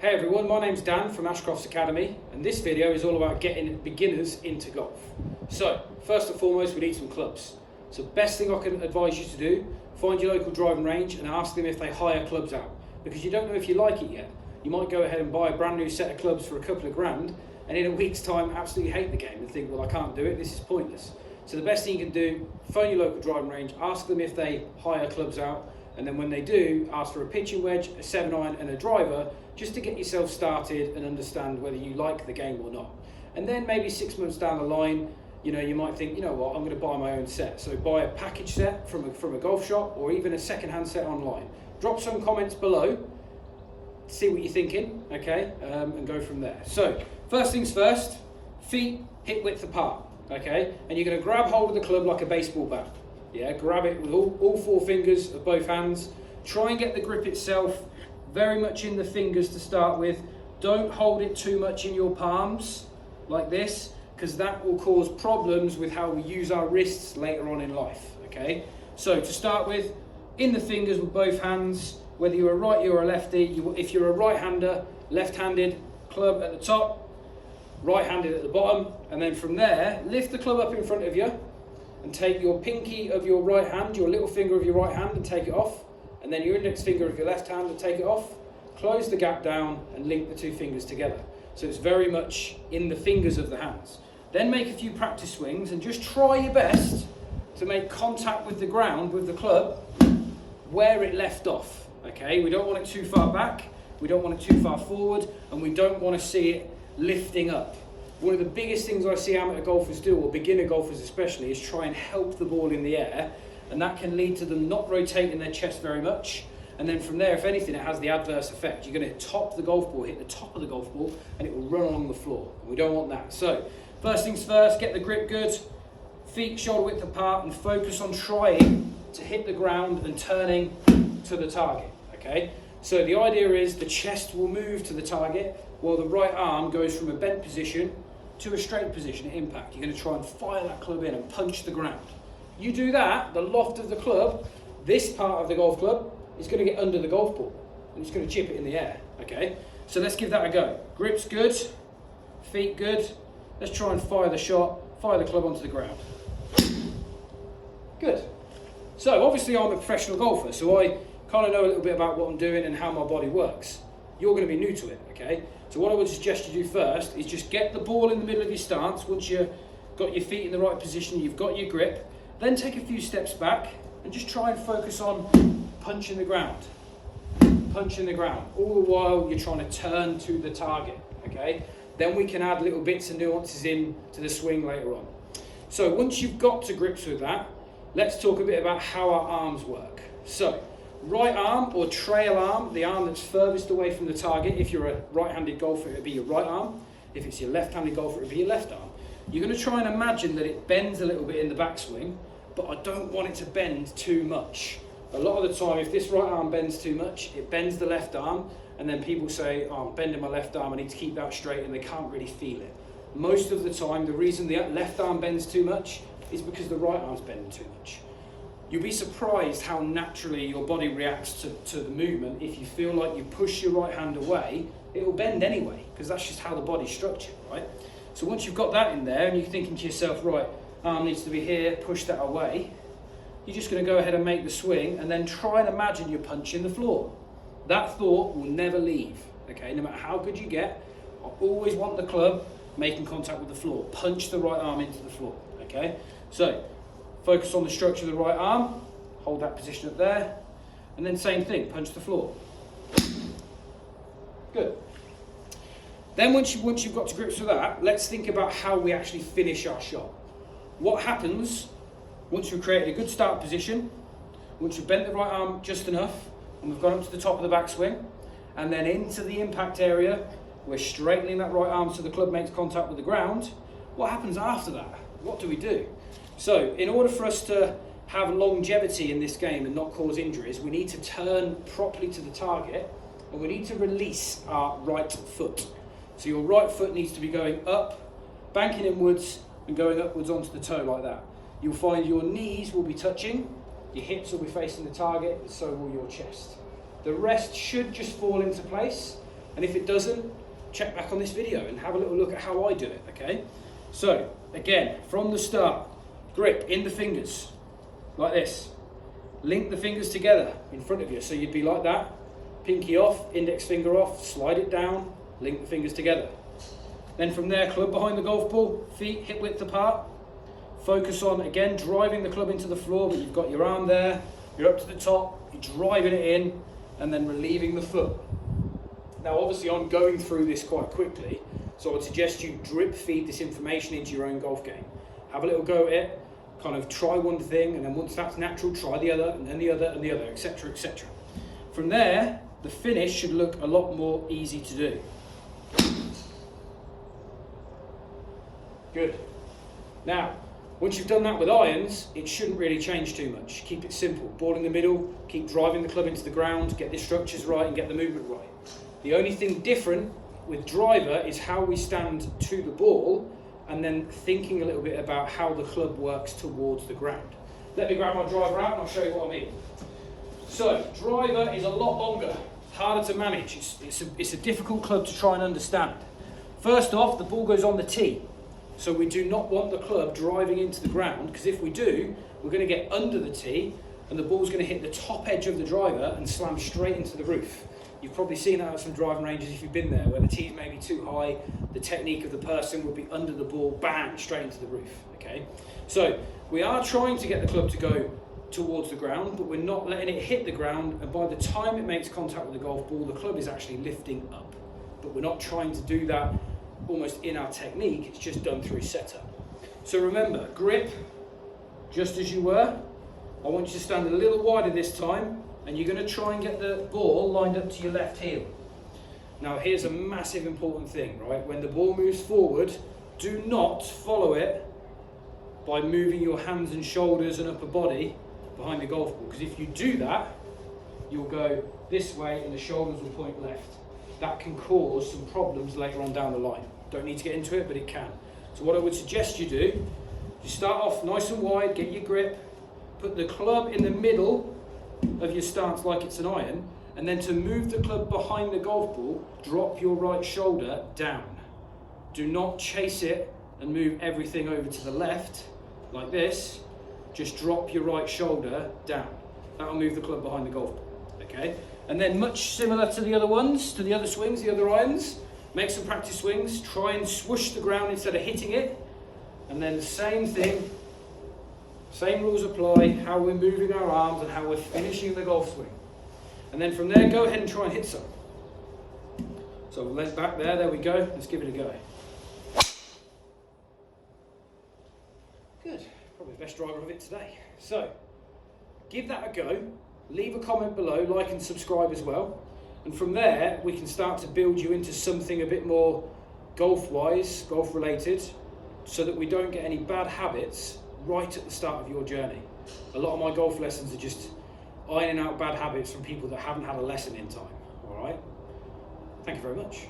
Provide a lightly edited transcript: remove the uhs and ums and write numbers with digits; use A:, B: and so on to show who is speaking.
A: Hey everyone, my name's Dan from Ashcroft's Academy, and this video is all about getting beginners into golf. So, first and foremost, we need some clubs. So best thing I can advise you to do, find your local driving range and ask them if they hire clubs out, because you don't know if you like it yet. You might go ahead and buy a brand new set of clubs for a couple of grand, and in a week's time absolutely hate the game and think, well, I can't do it, this is pointless. So the best thing you can do, phone your local driving range, ask them if they hire clubs out, and then when they do, ask for a pitching wedge, a 7-iron and a driver, just to get yourself started and understand whether you like the game or not. And then maybe 6 months down the line, you might think, you know what, I'm going to buy my own set. So buy a package set from a golf shop, or even a second-hand set online. Drop some comments below, see what you're thinking, okay, and go from there. So first things first, feet hip width apart, okay, and you're going to grab hold of the club like a baseball bat. Yeah, grab it with all 4 fingers of both hands. Try and get the grip itself very much in the fingers to start with. Don't hold it too much in your palms like this, because that will cause problems with how we use our wrists later on in life, okay? So to start with, in the fingers with both hands, whether you're a righty or a lefty, if you're a right-hander, left-handed, club at the top, right-handed at the bottom, and then from there, lift the club up in front of you, and take your pinky of your right hand, your little finger of your right hand, and take it off, and then your index finger of your left hand and take it off. Close the gap down and link the 2 fingers together. So it's very much in the fingers of the hands. Then make a few practice swings and just try your best to make contact with the ground, with the club, where it left off, okay? We don't want it too far back, we don't want it too far forward, and we don't want to see it lifting up. One of the biggest things I see amateur golfers do, or beginner golfers especially, is try and help the ball in the air, and that can lead to them not rotating their chest very much, and then from there, if anything, it has the adverse effect. You're going to top the golf ball, hit the top of the golf ball, and it will run along the floor. We don't want that. So, first things first, get the grip good, feet shoulder width apart, and focus on trying to hit the ground and turning to the target, okay? So the idea is the chest will move to the target, while the right arm goes from a bent position to a straight position at impact. You're going to try and fire that club in and punch the ground. You do that, the loft of the club, this part of the golf club, is going to get under the golf ball and it's going to chip it in the air, okay? So let's give that a go. Grip's good, feet good. Let's try and fire the shot, fire the club onto the ground. Good. So obviously I'm a professional golfer, so I kind of know a little bit about what I'm doing and how my body works. You're going to be new to it, okay? So what I would suggest you do first is just get the ball in the middle of your stance. Once you've got your feet in the right position, you've got your grip, then take a few steps back and just try and focus on punching the ground. Punching the ground. All the while you're trying to turn to the target, okay? Then we can add little bits and nuances in to the swing later on. So once you've got to grips with that, let's talk a bit about how our arms work. So, right arm or trail arm, the arm that's furthest away from the target. If you're a right-handed golfer, it would be your right arm. If it's your left-handed golfer, it would be your left arm. You're going to try and imagine that it bends a little bit in the backswing, but I don't want it to bend too much. A lot of the time, if this right arm bends too much, it bends the left arm, and then people say, oh, I'm bending my left arm, I need to keep that straight, and they can't really feel it. Most of the time, the reason the left arm bends too much is because the right arm's bending too much. You'll be surprised how naturally your body reacts to the movement. If you feel like you push your right hand away, it will bend anyway, because that's just how the body's structured, right? So once you've got that in there and you're thinking to yourself, right, arm needs to be here, push that away, you're just going to go ahead and make the swing and then try and imagine you're punching the floor. That thought will never leave, okay? No matter how good you get, I always want the club making contact with the floor. Punch the right arm into the floor, okay? So, focus on the structure of the right arm, hold that position up there, and then same thing, punch the floor. Good. Then once you've got to grips with that, let's think about how we actually finish our shot. What happens once we've created a good start position, once we've bent the right arm just enough, and we've gone up to the top of the backswing, and then into the impact area, we're straightening that right arm so the club makes contact with the ground. What happens after that? What do we do? So, in order for us to have longevity in this game and not cause injuries, we need to turn properly to the target, and we need to release our right foot. So your right foot needs to be going up, banking inwards, and going upwards onto the toe like that. You'll find your knees will be touching, your hips will be facing the target, and so will your chest. The rest should just fall into place, And if it doesn't, check back on this video and have a little look at how I do it, okay? So, again, from the start, grip in the fingers, like this. Link the fingers together in front of you, so you'd be like that. Pinky off, index finger off, slide it down, link the fingers together. Then from there, club behind the golf ball, feet hip width apart. Focus on, again, driving the club into the floor, but you've got your arm there, you're up to the top, you're driving it in, and then relieving the foot. Now, obviously, I'm going through this quite quickly, so I would suggest you drip feed this information into your own golf game. Have a little go at it, kind of try one thing, and then once that's natural, try the other, and then the other, and the other, etc., etc. From there, the finish should look a lot more easy to do. Good. Now, once you've done that with irons, it shouldn't really change too much. Keep it simple. Ball in the middle, keep driving the club into the ground, get the structures right and get the movement right. The only thing different with driver is how we stand to the ball and then thinking a little bit about how the club works towards the ground. Let me grab my driver out and I'll show you what I mean. So, driver is a lot longer, harder to manage. It's a difficult club to try and understand. First off, the ball goes on the tee. So we do not want the club driving into the ground, because if we do, we're going to get under the tee and the ball's going to hit the top edge of the driver and slam straight into the roof. You've probably seen that at some driving ranges if you've been there, where the tee's maybe too high, the technique of the person would be under the ball, bang, straight into the roof, okay? So we are trying to get the club to go towards the ground, but we're not letting it hit the ground, and by the time it makes contact with the golf ball, the club is actually lifting up. But we're not trying to do that almost in our technique, it's just done through setup. So remember, grip, just as you were. I want you to stand a little wider this time, and you're going to try and get the ball lined up to your left heel. Now here's a massive important thing, right? When the ball moves forward, do not follow it by moving your hands and shoulders and upper body behind the golf ball, because if you do that, you'll go this way and the shoulders will point left. That can cause some problems later on down the line. Don't need to get into it, but it can. So what I would suggest you do, you start off nice and wide, get your grip, put the club in the middle of your stance like it's an iron, and then to move the club behind the golf ball, drop your right shoulder down. Do not chase it and move everything over to the left like this. Just drop your right shoulder down. That'll move the club behind the golf ball, okay? And then much similar to the other ones, to the other swings, the other irons, make some practice swings, try and swoosh the ground instead of hitting it, and then the same thing, same rules apply, how we're moving our arms and how we're finishing the golf swing. And then from there, go ahead and try and hit some. So legs back there we go, let's give it a go. Good, probably the best driver of it today. So, give that a go. Leave a comment below, like and subscribe as well. And from there, we can start to build you into something a bit more golf-wise, golf-related, so that we don't get any bad habits right at the start of your journey. A lot of my golf lessons are just ironing out bad habits from people that haven't had a lesson in time, all right? Thank you very much.